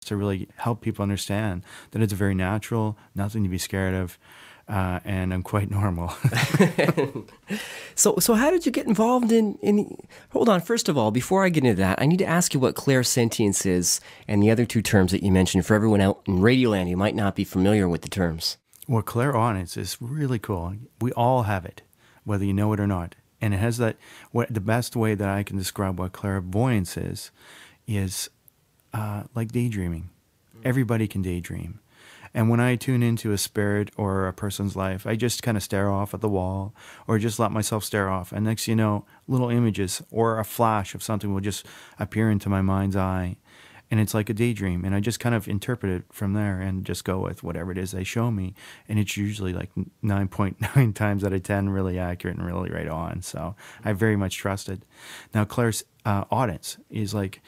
to really help people understand that it's very natural, nothing to be scared of, and I'm quite normal. So how did you get involved in... Hold on, first of all, before I get into that, I need to ask you what clairsentience is and the other two terms that you mentioned for everyone out in Radioland who might not be familiar with the terms. Well, clairaudience is really cool. We all have it, whether you know it or not. And it has that... the best way that I can describe what clairvoyance is like daydreaming. Everybody can daydream. And when I tune into a spirit or a person's life, I just kind of stare off at the wall or just let myself stare off. And next you know, little images or a flash of something will just appear into my mind's eye. And it's like a daydream. And I just kind of interpret it from there and just go with whatever it is they show me. And it's usually like 9.9 times out of 10 really accurate and really right on. So I very much trust it. Now, clairaudience is like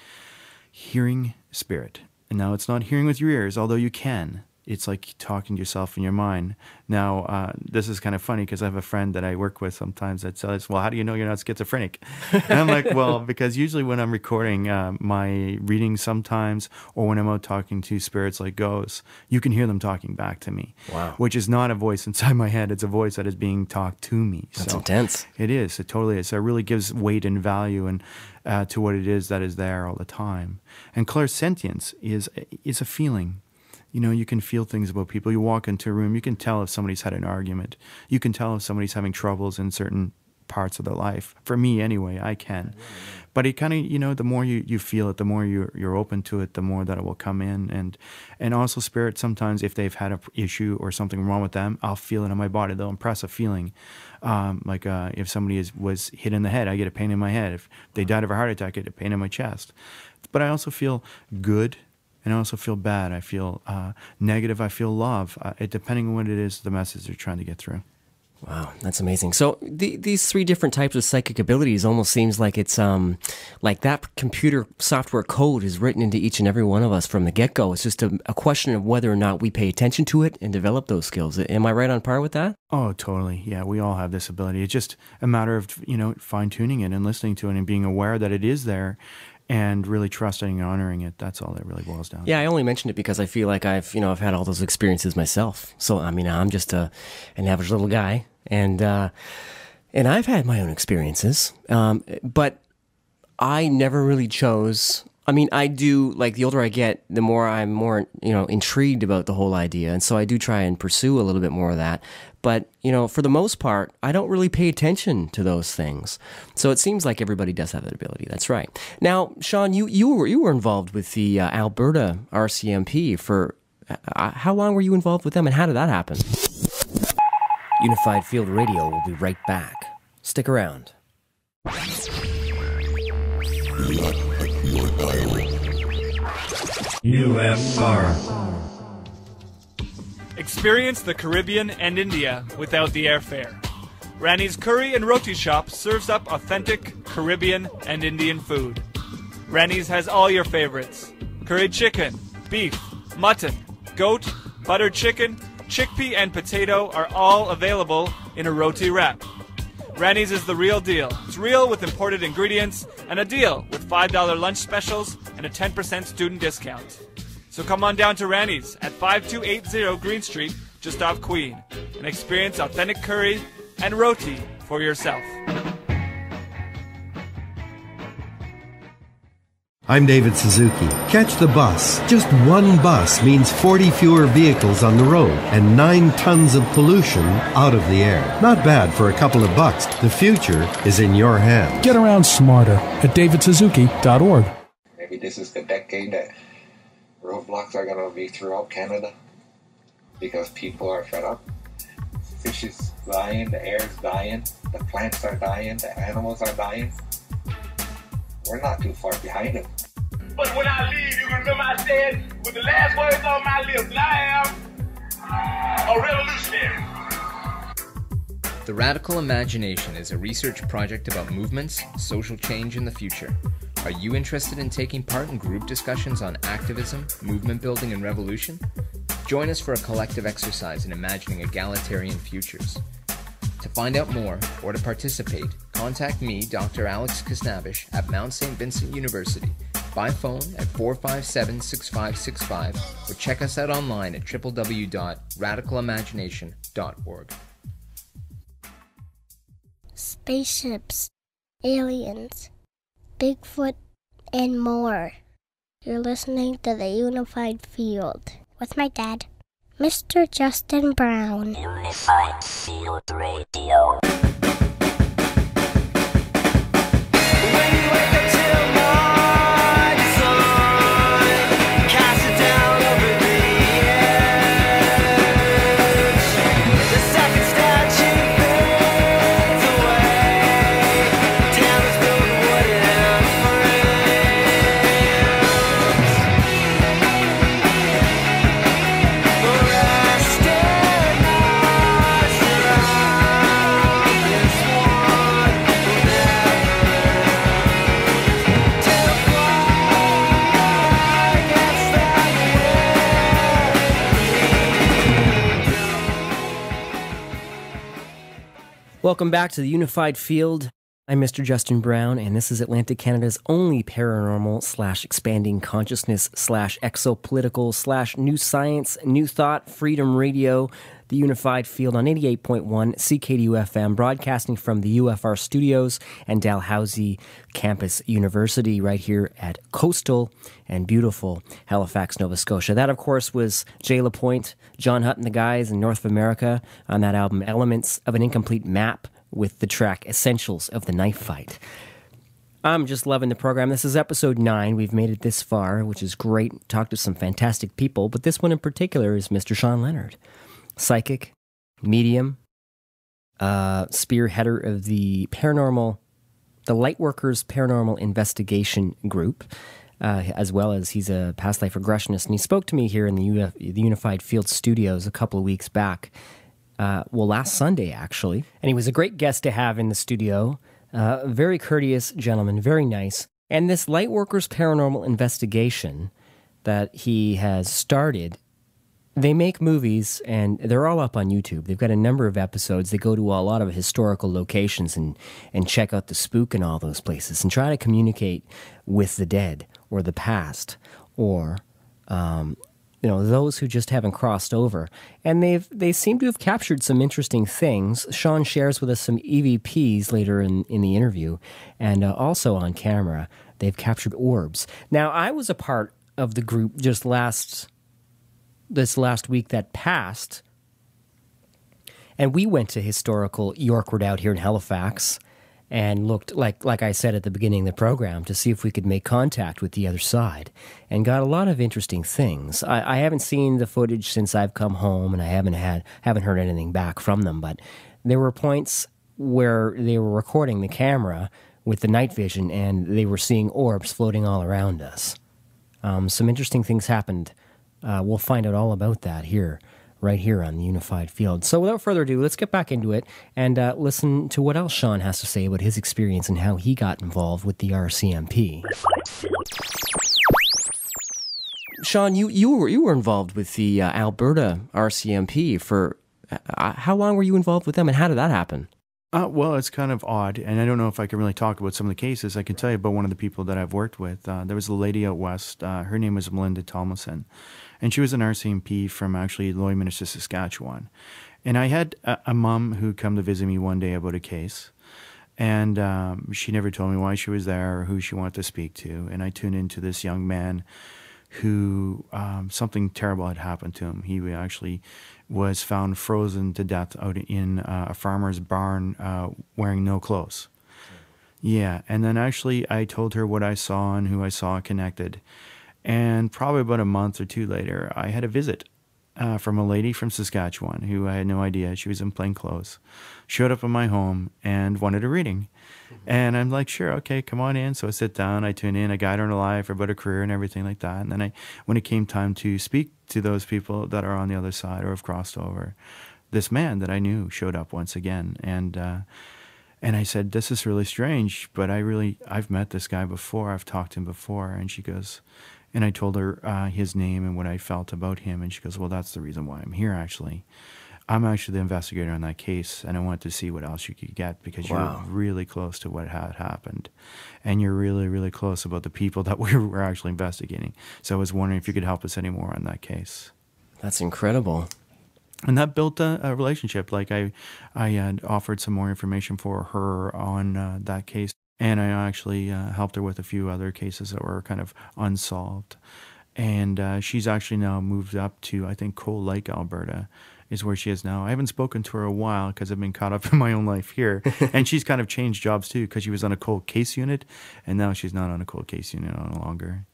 hearing spirit. And now it's not hearing with your ears, although you can. It's like talking to yourself in your mind. Now, this is kind of funny because I have a friend that I work with sometimes that says, well, how do you know you're not schizophrenic? And I'm like, well, because usually when I'm recording my readings sometimes, or when I'm out talking to spirits like ghosts, you can hear them talking back to me. Wow. Which is not a voice inside my head. It's a voice that is being talked to me. That's intense. It is. It totally is. So it really gives weight and value and to what it is that is there all the time. And clairsentience is a feeling. You know, you can feel things about people. You walk into a room, you can tell if somebody's had an argument. You can tell if somebody's having troubles in certain parts of their life. For me, anyway, I can. But it kind of, you know, the more you feel it, the more you're open to it, the more that it will come in. And also spirit, sometimes if they've had an issue or something wrong with them, I'll feel it in my body. They'll impress a feeling. If somebody was hit in the head, I get a pain in my head. If they died of a heart attack, I get a pain in my chest. But I also feel good. And I also feel bad. I feel negative. I feel love. Depending on what it is, the message they're trying to get through. Wow, that's amazing. So these three different types of psychic abilities almost seems like it's like that computer software code is written into each and every one of us from the get-go. It's just a question of whether or not we pay attention to it and develop those skills. Am I right on par with that? Oh, totally. Yeah, we all have this ability. It's just a matter of, you know, fine-tuning it and listening to it and being aware that it is there. And really trusting and honoring it. That's all that really boils down to. Yeah, I only mentioned it because I feel like I've had all those experiences myself. So, I mean, I'm just an average little guy. And I've had my own experiences. But I never really chose... I mean, I do, like, the older I get, the more I'm more, intrigued about the whole idea. And so I do try and pursue a little bit more of that. But, for the most part, I don't really pay attention to those things. So it seems like everybody does have that ability. That's right. Now, Shawn, you were involved with the Alberta RCMP for, how long were you involved with them and how did that happen? Unified Field Radio will be right back. Stick around. UFR. Experience the Caribbean and India without the airfare. Rani's Curry and Roti Shop serves up authentic Caribbean and Indian food. Rani's has all your favorites. Curried chicken, beef, mutton, goat, buttered chicken, chickpea and potato are all available in a roti wrap. Rani's is the real deal. It's real with imported ingredients and a deal with $5 lunch specials and a 10% student discount. So come on down to Rani's at 5280 Green Street, just off Queen, and experience authentic curry and roti for yourself. I'm David Suzuki. Catch the bus. Just one bus means 40 fewer vehicles on the road and 9 tons of pollution out of the air. Not bad for a couple of bucks. The future is in your hands. Get around smarter at davidsuzuki.org. Maybe this is the decade that roadblocks are going to be throughout Canada because people are fed up. Fish is dying, the air is dying, the plants are dying, the animals are dying. We're not too far behind them. But when I leave, you remember I said, with the last words on my lips, that I am a revolutionary. The Radical Imagination is a research project about movements, social change, and the future. Are you interested in taking part in group discussions on activism, movement building, and revolution? Join us for a collective exercise in imagining egalitarian futures. To find out more or to participate, contact me, Dr. Alex Kasnavish, at Mount St. Vincent University by phone at 457-6565 or check us out online at www.radicalimagination.org. Spaceships, aliens, Bigfoot, and more. You're listening to the Unified Field with my dad, Mr. Justin Brown. Unified Field Radio. Welcome back to the Unified Field. I'm Mr. Justin Brown, and this is Atlantic Canada's only paranormal/expanding consciousness/exopolitical/new science, new thought, freedom radio, the Unified Field on 88.1 CKDU-FM, broadcasting from the UFR studios and Dalhousie Campus University right here at coastal and beautiful Halifax, Nova Scotia. That, of course, was Jay LaPointe, John Hutt and the Guys in North America on that album, Elements of an Incomplete Map, with the track Essentials of the Knife Fight. I'm just loving the program. This is episode 9. We've made it this far, which is great. Talked to some fantastic people, but this one in particular is Mr. Shawn Leonard. Psychic, medium, spearheader of the Lightworkers Paranormal Investigation group, as well as he's a past life regressionist. And he spoke to me here in the Unified Field studios a couple of weeks back, last Sunday, actually. And he was a great guest to have in the studio. Very courteous gentleman, very nice. And this Lightworkers Paranormal Investigation that he has started, they make movies, and they're all up on YouTube. They've got a number of episodes. They go to a lot of historical locations and check out the spook in all those places and try to communicate with the dead or the past or, those who just haven't crossed over. And they seem to have captured some interesting things. Shawn shares with us some EVPs later in the interview, and also on camera, they've captured orbs. Now, I was a part of the group just this last week that passed, and we went to historical Yorkwood out here in Halifax and looked, like I said at the beginning of the program, to see if we could make contact with the other side, and got a lot of interesting things. I haven't seen the footage since I've come home, and I haven't heard anything back from them, but there were points where they were recording the camera with the night vision, and they were seeing orbs floating all around us. Some interesting things happened. We'll find out all about that right here on the Unified Field. So without further ado, let's get back into it and listen to what else Shawn has to say about his experience and how he got involved with the RCMP. Shawn, you were involved with the Alberta RCMP for how long were you involved with them, and how did that happen? Well, it's kind of odd, and I don't know if I can really talk about some of the cases. I can tell you about one of the people that I've worked with. There was a lady out west. Her name was Melinda Tomlinson, and she was an RCMP from actually Lloydminster, Saskatchewan. And I had a mom who come to visit me one day about a case, and she never told me why she was there or who she wanted to speak to. And I tuned into this young man who something terrible had happened to him. He actually was found frozen to death out in a farmer's barn wearing no clothes. Yeah, and then actually I told her what I saw and who I saw connected. And probably about a month or two later, I had a visit from a lady from Saskatchewan who I had no idea. She was in plain clothes. Showed up in my home and wanted a reading. And I'm like, sure, okay, come on in. So I sit down, I tune in, I guide her in her life, about her career and everything like that. And then when it came time to speak to those people that are on the other side or have crossed over, this man that I knew showed up once again. And I said, this is really strange, but I've met this guy before. I've talked to him before. And she goes, and I told her his name and what I felt about him. And she goes, well, that's the reason why I'm here, actually. I'm actually the investigator on that case, and I wanted to see what else you could get, because Wow. you're really close to what had happened, and you're really, really close about the people that we were actually investigating. So I was wondering if you could help us any more on that case. That's incredible. And that built a relationship. Like I had offered some more information for her on that case, and I actually helped her with a few other cases that were kind of unsolved. And she's actually now moved up to, I think, Coal Lake, Alberta, is where she is now. I haven't spoken to her a while because I've been caught up in my own life here. And she's kind of changed jobs too, because she was on a cold case unit, and now she's not on a cold case unit no longer.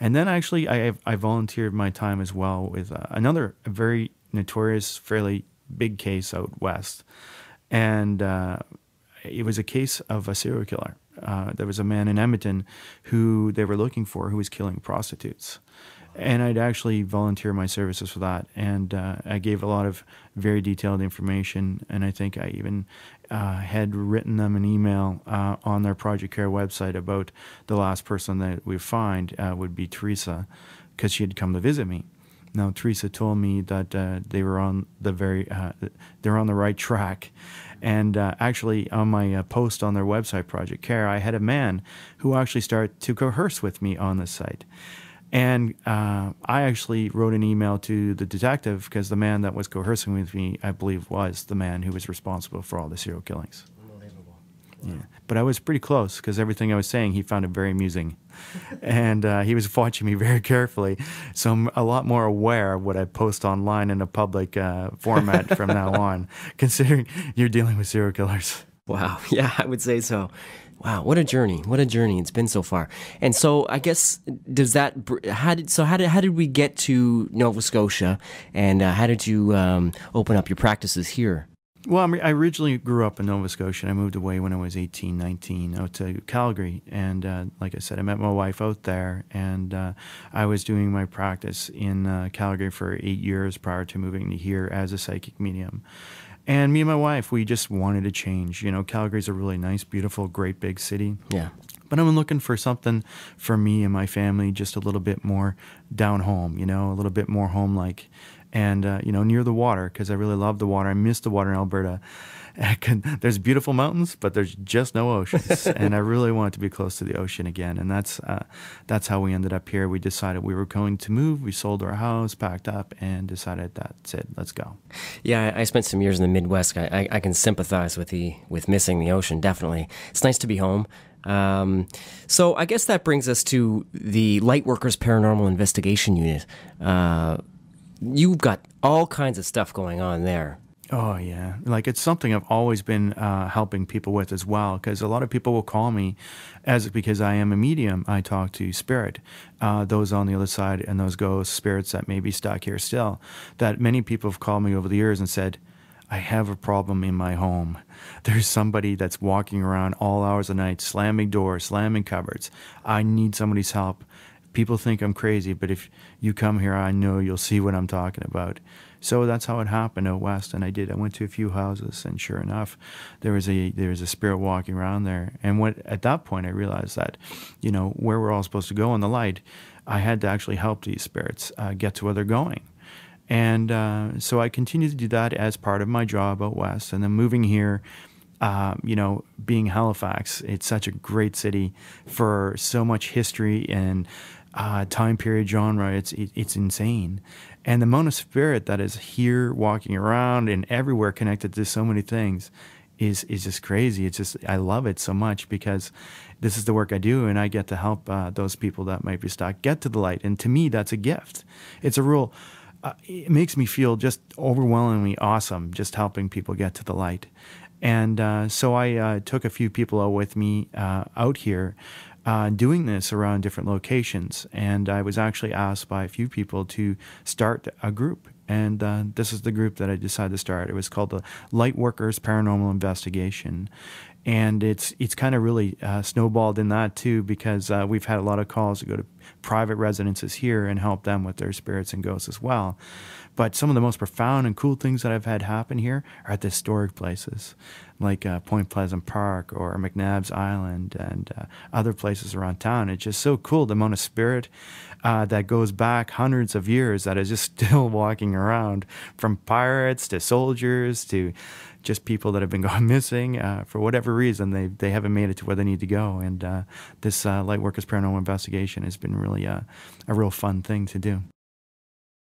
And then actually I volunteered my time as well with another very notorious, fairly big case out west. And it was a case of a serial killer. There was a man in Edmonton who they were looking for, who was killing prostitutes. And I'd actually volunteer my services for that. And I gave a lot of very detailed information. And I think I even had written them an email on their Project Care website about the last person that we find would be Teresa, because she had come to visit me. Now, Teresa told me that they were on the right track. And actually, on my post on their website, Project Care, I had a man who actually started to coerce with me on the site. And I actually wrote an email to the detective, because the man that was coercing with me, I believe, was the man who was responsible for all the serial killings. Unbelievable. Yeah. But I was pretty close, because everything I was saying, he found it very amusing. And he was watching me very carefully. So I'm a lot more aware of what I post online in a public format from now on, considering you're dealing with serial killers. Wow. Yeah, I would say so. Wow, what a journey! What a journey it's been so far. And so, I guess, how did we get to Nova Scotia, and how did you open up your practices here? Well, I originally grew up in Nova Scotia, and I moved away when I was 18, 19, out to Calgary. And like I said, I met my wife out there, and I was doing my practice in Calgary for 8 years prior to moving to here as a psychic medium. And me and my wife, we just wanted to change. You know, Calgary's a really nice, beautiful, great big city. Yeah. But I'm looking for something for me and my family, just a little bit more down home, you know, a little bit more home-like. And, you know, near the water, because I really love the water. I miss the water in Alberta. There's beautiful mountains, but there's just no oceans. And I really want to be close to the ocean again. And that's how we ended up here. We decided we were going to move. We sold our house, packed up, and decided that's it. Let's go. Yeah, I spent some years in the Midwest. I can sympathize with missing the ocean, definitely. It's nice to be home. So I guess that brings us to the Lightworkers Paranormal Investigation Unit. You've got all kinds of stuff going on there. Oh, yeah. Like, it's something I've always been helping people with as well, because a lot of people will call me because I am a medium. I talk to spirit, those on the other side, and those ghost spirits that may be stuck here still, that many people have called me over the years and said, I have a problem in my home. There's somebody that's walking around all hours of the night, slamming doors, slamming cupboards. I need somebody's help. People think I'm crazy, but if you come here, I know you'll see what I'm talking about. So that's how it happened out west, and I did. I went to a few houses, and sure enough, there was a spirit walking around there. And at that point, I realized that, you know, where we're all supposed to go in the light, I had to actually help these spirits get to where they're going. And so I continued to do that as part of my job out west, and then moving here. You know, being Halifax, it's such a great city for so much history and time period genre. It's insane. And the amount of spirit that is here walking around and everywhere connected to so many things is just crazy. It's just, I love it so much because this is the work I do, and I get to help those people that might be stuck get to the light. And to me, that's a gift. It's a real, it makes me feel just overwhelmingly awesome just helping people get to the light. And so I took a few people out with me out here doing this around different locations. And I was actually asked by a few people to start a group. And this is the group that I decided to start. It was called the Lightworkers Paranomal Investigation. And it's kind of really snowballed in that too, because we've had a lot of calls to go to private residences here and help them with their spirits and ghosts as well. But some of the most profound and cool things that I've had happen here are at the historic places, like Point Pleasant Park or McNabb's Island and other places around town. It's just so cool, the amount of spirit that goes back hundreds of years that is just still walking around, from pirates to soldiers to just people that have been going missing for whatever reason. They haven't made it to where they need to go. And this Lightworkers Paranormal Investigation has been really a real fun thing to do.